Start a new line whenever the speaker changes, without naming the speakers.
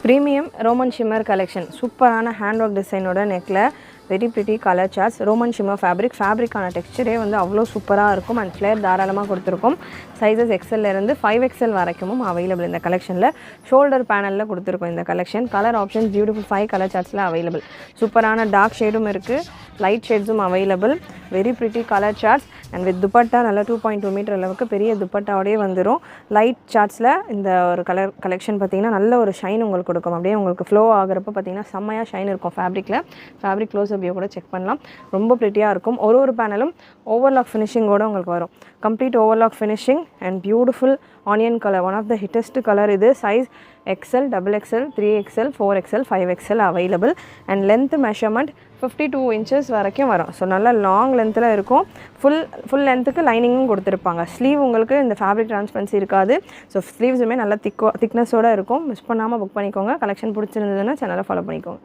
Premium Roman Shimmer collection. சூப்பரான handwork டிசைனோட நெக்ல very pretty colour charts Roman shimmer ஃபேப்ரிக்கான டெக்ஸ்சரே வந்து அவ்வளோ சூப்பராக இருக்கும் அண்ட் ஃப்ளேர் தாராளமாக கொடுத்துருக்கோம். சைஸஸ் எக்ஸல்லேருந்து 5XL வரைக்கும் அவைலபிள் இந்த கலெக்ஷனில். ஷோல்டர் பேனலில் கொடுத்துருக்கோம் இந்த collection. Colour options beautiful 5 colour சார்ட்ஸில் அவைலபிள். சூப்பரான டார்க் ஷேடும் இருக்குது, லைட் ஷேட்ஸும் available. Very pretty colour charts and with dupatta நல்லா 2.2 மீட்டர் அளவுக்கு பெரிய துப்பட்டாவோடய வந்துடும். லைட் சார்ட்ஸில் இந்த ஒரு கலெக்ஷன் பார்த்திங்கன்னா நல்ல ஒரு ஷைன் உங்களுக்கு கொடுக்கும். அப்படியே உங்களுக்கு ஃப்ளோ ஆகிறப்ப பார்த்திங்கன்னா செம்மையாக ஷைன் இருக்கும் ஃபேப்ரிக்கில். ஃபேப்ரிக் க்ளோஸ் வியூ கூட செக் பண்ணலாம். ரொம்ப ப்ரிட்டியாக இருக்கும். ஒரு பேனலும் ஓவர்லாக் ஃபினிஷிங்கோடு உங்களுக்கு வரும். Complete overlock finishing and beautiful onion colour. One of the hittest colour இது. Size XL, XXL, 3XL, 4XL, 5XL available. And length measurement 52 inches வரைக்கும் வரும். ஸோ நல்லா லாங் லென்த்தில் இருக்கும். ஃபுல் லென்த்துக்கு லைனிங்கும் கொடுத்துருப்பாங்க. ஸ்லீவ் உங்களுக்கு இந்த ஃபேப்ரிக் ட்ரான்ஸ்பரன்சி இருக்காது. ஸோ ஸ்லீவ்ஸுமே நல்லா திக்னஸோடு இருக்கும். மிஸ் பண்ணாமல் புக் பண்ணிக்கோங்க. கலெக்ஷன் பிடிச்சிருந்ததுன்னா சேனலை ஃபாலோ பண்ணிக்கோங்க.